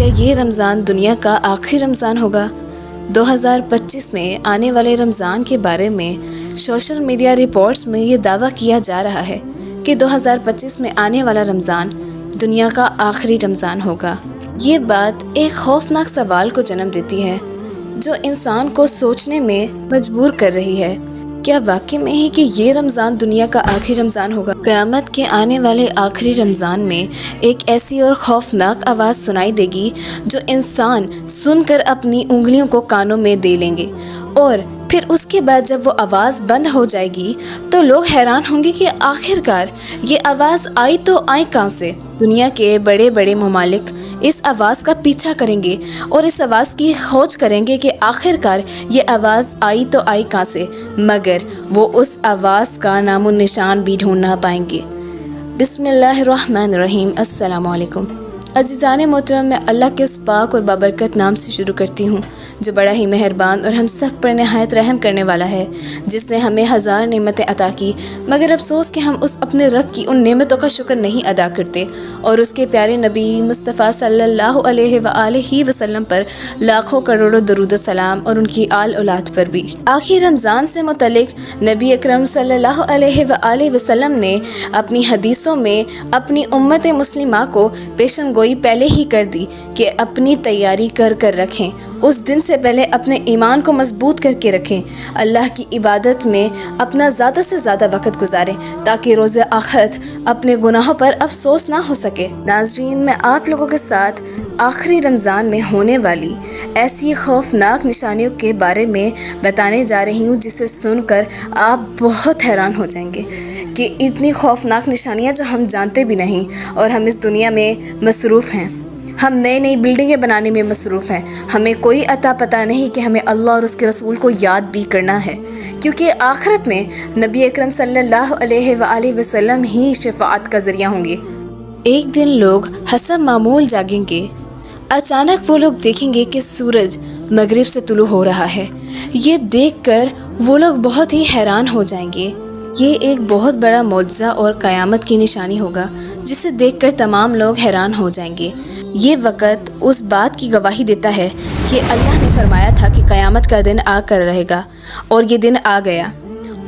کیا یہ رمضان دنیا کا آخری رمضان ہوگا؟ 2025 میں آنے والے رمضان کے بارے میں سوشل میڈیا رپورٹس میں یہ دعویٰ کیا جا رہا ہے کہ 2025 میں آنے والا رمضان دنیا کا آخری رمضان ہوگا۔ یہ بات ایک خوفناک سوال کو جنم دیتی ہے جو انسان کو سوچنے میں مجبور کر رہی ہے۔ کیا واقعی میں ہے کہ یہ رمضان دنیا کا آخری رمضان ہوگا؟ قیامت کے آنے والے آخری رمضان میں ایک ایسی اور خوفناک آواز سنائی دے گی جو انسان سن کر اپنی انگلیوں کو کانوں میں دے لیں گے، اور پھر اس کے بعد جب وہ آواز بند ہو جائے گی تو لوگ حیران ہوں گے کہ آخرکار یہ آواز آئی تو آئی کہاں سے۔ دنیا کے بڑے بڑے ممالک اس آواز کا پیچھا کریں گے اور اس آواز کی کھوج کریں گے کہ آخرکار یہ آواز آئی تو آئی کہاں سے، مگر وہ اس آواز کا نام و نشان بھی ڈھونڈ نہ پائیں گے۔ بسم اللہ الرحمن الرحیم۔ السلام علیکم عزیزان محترم، میں اللہ کے اس پاک اور بابرکت نام سے شروع کرتی ہوں جو بڑا ہی مہربان اور ہم سب پر نہایت رحم کرنے والا ہے، جس نے ہمیں ہزار نعمتیں عطا کی، مگر افسوس کہ ہم اس اپنے رب کی ان نعمتوں کا شکر نہیں ادا کرتے، اور اس کے پیارے نبی مصطفیٰ صلی اللہ علیہ وآلہ وسلم پر لاکھوں کروڑوں درود و سلام، اور ان کی آل اولاد پر بھی۔ آخری رمضان سے متعلق نبی اکرم صلی اللہ علیہ وآلہ وسلم نے اپنی حدیثوں میں اپنی امت مسلمہ کو پیشن گوئی پہلے ہی کر دی کہ اپنی تیاری کر رکھیں، اس دن سے پہلے اپنے ایمان کو مضبوط کر کے رکھیں، اللہ کی عبادت میں اپنا زیادہ سے زیادہ وقت گزاریں تاکہ روز آخرت اپنے گناہوں پر افسوس نہ ہو سکے۔ ناظرین، میں آپ لوگوں کے ساتھ آخری رمضان میں ہونے والی ایسی خوفناک نشانیوں کے بارے میں بتانے جا رہی ہوں جسے سن کر آپ بہت حیران ہو جائیں گے کہ اتنی خوفناک نشانیاں جو ہم جانتے بھی نہیں، اور ہم اس دنیا میں مصروف ہیں، ہم نئی بلڈنگیں بنانے میں مصروف ہیں، ہمیں کوئی عطا پتہ نہیں کہ ہمیں اللہ اور اس کے رسول کو یاد بھی کرنا ہے، کیونکہ آخرت میں نبی اکرم صلی اللہ علیہ وآلہ وسلم ہی شفاعت کا ذریعہ ہوں گے۔ ایک دن لوگ حسب معمول جاگیں گے، اچانک وہ لوگ دیکھیں گے کہ سورج مغرب سے طلوع ہو رہا ہے۔ یہ دیکھ کر وہ لوگ بہت ہی حیران ہو جائیں گے۔ یہ ایک بہت بڑا معجزہ اور قیامت کی نشانی ہوگا جسے دیکھ کر تمام لوگ حیران ہو جائیں گے۔ یہ وقت اس بات کی گواہی دیتا ہے کہ اللہ نے فرمایا تھا کہ قیامت کا دن آ کر رہے گا، اور یہ دن آ گیا۔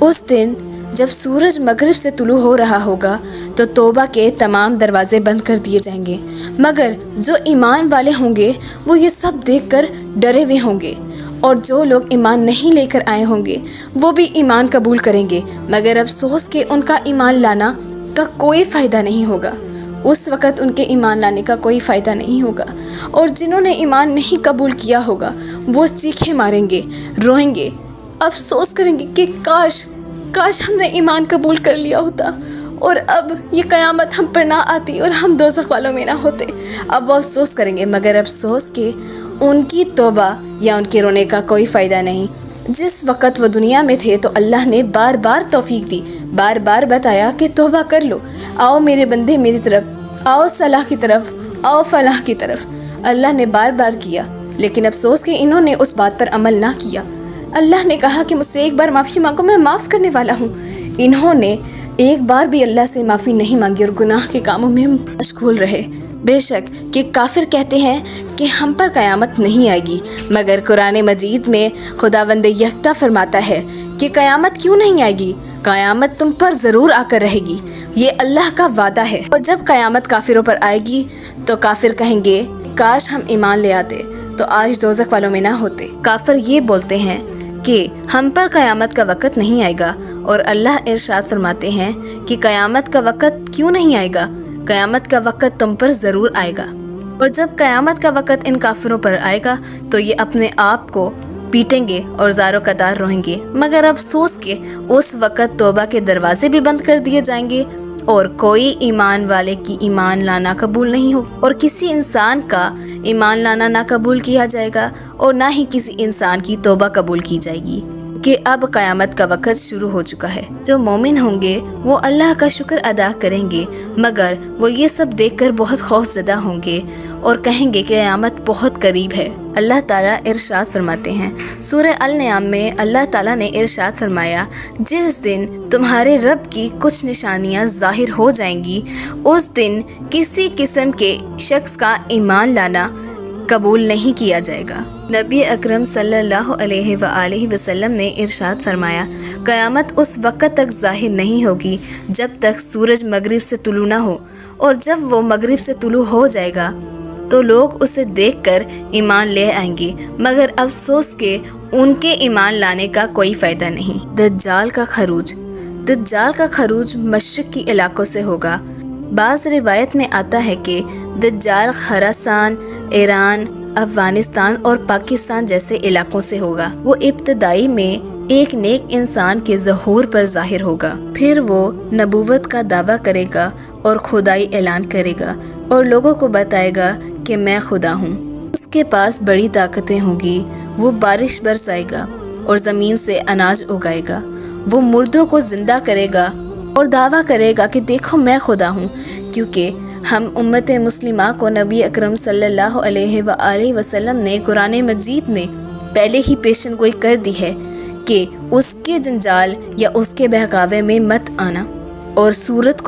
اس دن جب سورج مغرب سے طلوع ہو رہا ہوگا تو توبہ کے تمام دروازے بند کر دیے جائیں گے، مگر جو ایمان والے ہوں گے وہ یہ سب دیکھ کر ڈرے ہوئے ہوں گے، اور جو لوگ ایمان نہیں لے کر آئے ہوں گے وہ بھی ایمان قبول کریں گے، مگر افسوس کہ ان کا ایمان لانا کا کوئی فائدہ نہیں ہوگا۔ اس وقت ان کے ایمان لانے کا کوئی فائدہ نہیں ہوگا، اور جنہوں نے ایمان نہیں قبول کیا ہوگا وہ چیخیں ماریں گے، روئیں گے، افسوس کریں گے کہ کاش ہم نے ایمان قبول کر لیا ہوتا، اور اب یہ قیامت ہم پر نہ آتی اور ہم دوزخ والوں میں نہ ہوتے۔ اب وہ افسوس کریں گے، مگر افسوس کہ ان کی توبہ یا ان کے رونے کا کوئی فائدہ نہیں۔ جس وقت وہ دنیا میں تھے تو اللہ نے بار بار توفیق دی، بار بار بتایا کہ توبہ کر لو، آؤ میرے بندے میری طرف، آؤ صلاح کی طرف، آؤ فلاح کی طرف۔ اللہ نے بار بار کیا، لیکن افسوس کہ انہوں نے اس بات پر عمل نہ کیا۔ اللہ نے کہا کہ مجھ سے ایک بار معافی مانگو، میں معاف کرنے والا ہوں۔ انہوں نے ایک بار بھی اللہ سے معافی نہیں مانگی اور گناہ کے کاموں میں مشغول رہے۔ بے شک کہ کافر کہتے ہیں کہ ہم پر قیامت نہیں آئے گی، مگر قرآن مجید میں خداوند یکتا فرماتا ہے کہ قیامت کیوں نہیں آئے گی، قیامت تم پر ضرور آ کر رہے گی، یہ اللہ کا وعدہ ہے۔ اور جب قیامت کافروں پر آئے گی تو کافر کہیں گے کاش ہم ایمان لے آتے تو آج دوزخ والوں میں نہ ہوتے۔ کافر یہ بولتے ہیں کہ ہم پر قیامت کا وقت نہیں آئے گا، اور اللہ ارشاد فرماتے ہیں کہ قیامت کا وقت کیوں نہیں آئے گا، قیامت کا وقت تم پر ضرور آئے گا۔ اور جب قیامت کا وقت ان کافروں پر آئے گا تو یہ اپنے آپ کو پیٹیں گے اور زار و قدار روئیں گے، مگر افسوس کہ اس وقت توبہ کے دروازے بھی بند کر دیے جائیں گے، اور کوئی ایمان والے کی ایمان لانا قبول نہیں ہو، اور کسی انسان کا ایمان لانا نہ قبول کیا جائے گا، اور نہ ہی کسی انسان کی توبہ قبول کی جائے گی کہ اب قیامت کا وقت شروع ہو چکا ہے۔ جو مومن ہوں گے وہ اللہ کا شکر ادا کریں گے، مگر وہ یہ سب دیکھ کر بہت خوف زدہ ہوں گے اور کہیں گے کہ قیامت بہت قریب ہے۔ اللہ تعالیٰ ارشاد فرماتے ہیں سورہ الانعام میں، اللہ تعالیٰ نے ارشاد فرمایا جس دن تمہارے رب کی کچھ نشانیاں ظاہر ہو جائیں گی، اس دن کسی قسم کے شخص کا ایمان لانا قبول نہیں کیا جائے گا۔ نبی اکرم صلی اللہ علیہ وآلہ وسلم نے ارشاد فرمایا، قیامت اس وقت تک ظاہر نہیں ہوگی جب تک سورج مغرب سے طلوع نہ ہو، اور جب وہ مغرب سے طلوع ہو جائے گا تو لوگ اسے دیکھ کر ایمان لے آئیں گے، مگر افسوس کہ ان کے ایمان لانے کا کوئی فائدہ نہیں۔ دجال کا خروج۔ دجال کا خروج مشرق کی علاقوں سے ہوگا۔ بعض روایت میں آتا ہے کہ دجال خراسان، ایران، افغانستان اور پاکستان جیسے علاقوں سے ہوگا۔ وہ ابتدائی میں ایک نیک انسان کے ظہور پر ظاہر ہوگا، پھر وہ نبوت کا دعویٰ کرے گا اور خدائی اعلان کرے گا اور لوگوں کو بتائے گا کہ میں خدا ہوں۔ اس کے پاس بڑی طاقتیں ہوں گی، وہ بارش برسائے گا اور زمین سے اناج اگائے گا، وہ مردوں کو زندہ کرے گا اور دعویٰ کرے گا کہ دیکھو میں خدا ہوں، کیونکہ ہم امت مسلمہ کو نبی اکرم صلی اللہ علیہ وآلہ وسلم نے قرآن مجید نے پہلے ہی پیشن گوئی کر دی ہے کہ اس کے جنجال یا اس کے بہکاوے میں مت آنا، اور سورتوں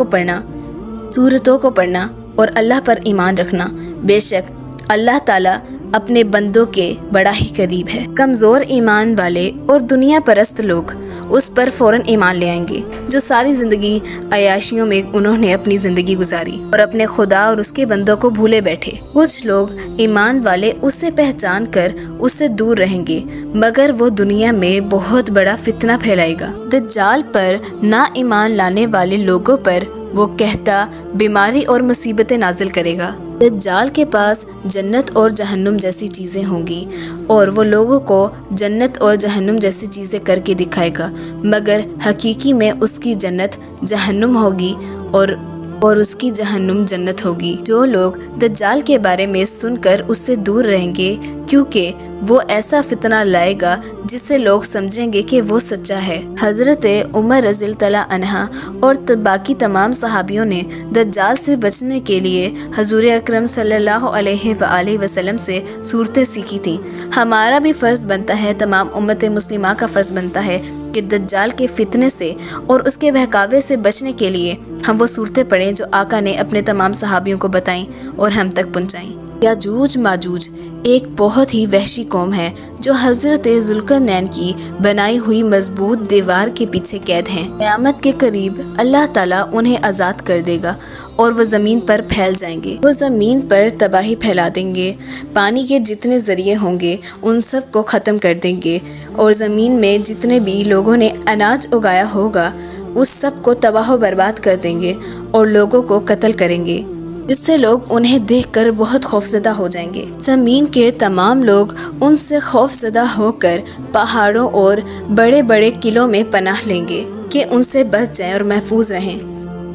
کو پڑھنا اور اللہ پر ایمان رکھنا۔ بے شک اللہ تعالیٰ اپنے بندوں کے بڑا ہی قریب ہے۔ کمزور ایمان والے اور دنیا پرست لوگ اس پر فوراً ایمان لے آئیں گے، جو ساری زندگی عیاشیوں میں انہوں نے اپنی زندگی گزاری اور اپنے خدا اور اس کے بندوں کو بھولے بیٹھے۔ کچھ لوگ ایمان والے اسے پہچان کر اس سے دور رہیں گے، مگر وہ دنیا میں بہت بڑا فتنہ پھیلائے گا۔ دجال پر نا ایمان لانے والے لوگوں پر وہ قحط، بیماری اور مصیبتیں نازل کرے گا۔ دجال کے پاس جنت اور جہنم جیسی چیزیں ہوں گی، اور وہ لوگوں کو جنت اور جہنم جیسی چیزیں کر کے دکھائے گا، مگر حقیقی میں اس کی جنت جہنم ہوگی اور اس کی جہنم جنت ہوگی۔ جو لوگ دجال کے بارے میں سن کر اس سے دور رہیں گے، کیونکہ وہ ایسا فتنہ لائے گا جس سے لوگ سمجھیں گے کہ وہ سچا ہے۔ حضرت عمر رضی اللہ عنہ اور باقی تمام صحابیوں نے دجال سے بچنے کے لیے حضور اکرم صلی اللہ علیہ وآلہ وسلم سے صورتیں سیکھی تھیں۔ ہمارا بھی فرض بنتا ہے، تمام امت مسلمہ کا فرض بنتا ہے کہ دجال کے فتنے سے اور اس کے بہکاوے سے بچنے کے لیے ہم وہ صورتیں پڑھیں جو آقا نے اپنے تمام صحابیوں کو بتائیں اور ہم تک پہنچائیں۔ یاجوج ماجوج ایک بہت ہی وحشی قوم ہے جو حضرت ذوالقرنین کی بنائی ہوئی مضبوط دیوار کے پیچھے قید ہیں۔ قیامت کے قریب اللہ تعالیٰ انہیں آزاد کر دے گا اور وہ زمین پر پھیل جائیں گے۔ وہ زمین پر تباہی پھیلا دیں گے، پانی کے جتنے ذریعے ہوں گے ان سب کو ختم کر دیں گے، اور زمین میں جتنے بھی لوگوں نے اناج اگایا ہوگا اس سب کو تباہ و برباد کر دیں گے اور لوگوں کو قتل کریں گے، جس سے لوگ انہیں دیکھ کر بہت خوفزدہ ہو جائیں گے۔ زمین کے تمام لوگ ان سے خوفزدہ ہو کر پہاڑوں اور بڑے بڑے قلعوں میں پناہ لیں گے کہ ان سے بچ جائیں اور محفوظ رہیں۔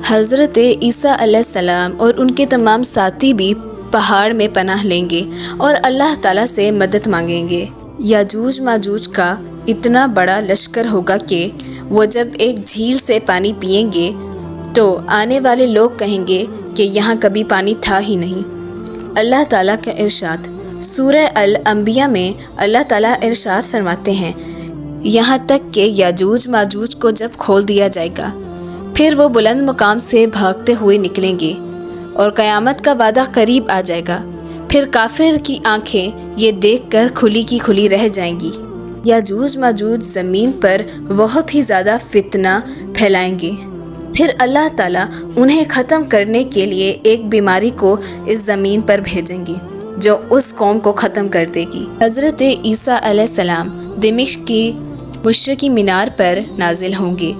حضرت عیسیٰ علیہ السلام اور ان کے تمام ساتھی بھی پہاڑ میں پناہ لیں گے اور اللہ تعالیٰ سے مدد مانگیں گے۔ یاجوج ماجوج کا اتنا بڑا لشکر ہوگا کہ وہ جب ایک جھیل سے پانی پئیں گے تو آنے والے لوگ کہیں گے کہ یہاں کبھی پانی تھا ہی نہیں۔ اللہ تعالیٰ کا ارشاد سورہ الانبیاء میں اللہ تعالیٰ ارشاد فرماتے ہیں، یہاں تک کہ یاجوج ماجوج کو جب کھول دیا جائے گا پھر وہ بلند مقام سے بھاگتے ہوئے نکلیں گے اور قیامت کا وعدہ قریب آ جائے گا، پھر کافر کی آنکھیں یہ دیکھ کر کھلی کی کھلی رہ جائیں گی۔ یاجوج ماجوج زمین پر بہت ہی زیادہ فتنہ پھیلائیں گے، پھر اللہ تعالیٰ انہیں ختم کرنے کے لیے ایک بیماری کو اس زمین پر بھیجیں گے جو اس قوم کو ختم کر دے گی۔ حضرت عیسیٰ علیہ السلام دمشق کی مشرقی مینار پر نازل ہوں گے۔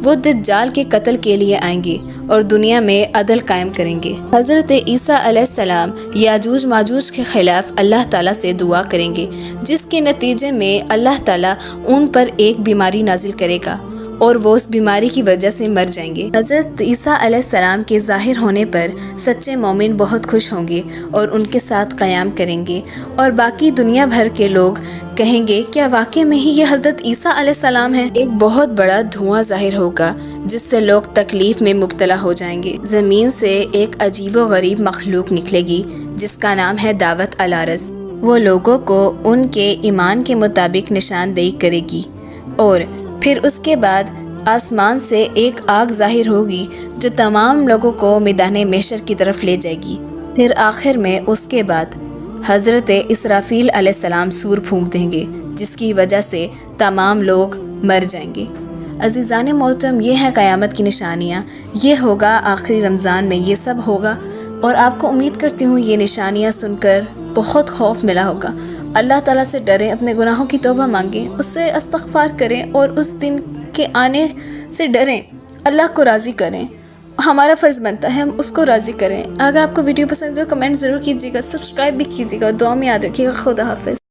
وہ دجال کے قتل کے لیے آئیں گے اور دنیا میں عدل قائم کریں گے۔ حضرت عیسیٰ علیہ السلام یاجوج ماجوج کے خلاف اللہ تعالیٰ سے دعا کریں گے، جس کے نتیجے میں اللہ تعالیٰ ان پر ایک بیماری نازل کرے گا اور وہ اس بیماری کی وجہ سے مر جائیں گے۔ حضرت عیسیٰ علیہ السلام کے ظاہر ہونے پر سچے مومن بہت خوش ہوں گے اور ان کے ساتھ قیام کریں گے، اور باقی دنیا بھر کے لوگ کہیں گے کیا واقع میں ہی یہ حضرت عیسیٰ علیہ السلام ہیں؟ ایک بہت بڑا دھواں ظاہر ہوگا جس سے لوگ تکلیف میں مبتلا ہو جائیں گے۔ زمین سے ایک عجیب و غریب مخلوق نکلے گی جس کا نام ہے دعوت الارض۔ وہ لوگوں کو ان کے ایمان کے مطابق نشاندہی کرے گی، اور پھر اس کے بعد آسمان سے ایک آگ ظاہر ہوگی جو تمام لوگوں کو میدان محشر کی طرف لے جائے گی۔ پھر آخر میں اس کے بعد حضرت اسرافیل علیہ السلام سور پھونک دیں گے، جس کی وجہ سے تمام لوگ مر جائیں گے۔ عزیزان محترم، یہ ہے قیامت کی نشانیاں، یہ ہوگا آخری رمضان میں، یہ سب ہوگا، اور آپ کو امید کرتی ہوں یہ نشانیاں سن کر بہت خوف ملا ہوگا۔ اللہ تعالیٰ سے ڈریں، اپنے گناہوں کی توبہ مانگیں، اس سے استغفار کریں اور اس دن کے آنے سے ڈریں، اللہ کو راضی کریں۔ ہمارا فرض بنتا ہے ہم اس کو راضی کریں۔ اگر آپ کو ویڈیو پسند ہے تو کمنٹ ضرور کیجیے گا، سبسکرائب بھی کیجیے گا، دعا میں یاد رکھیے گا۔ خدا حافظ۔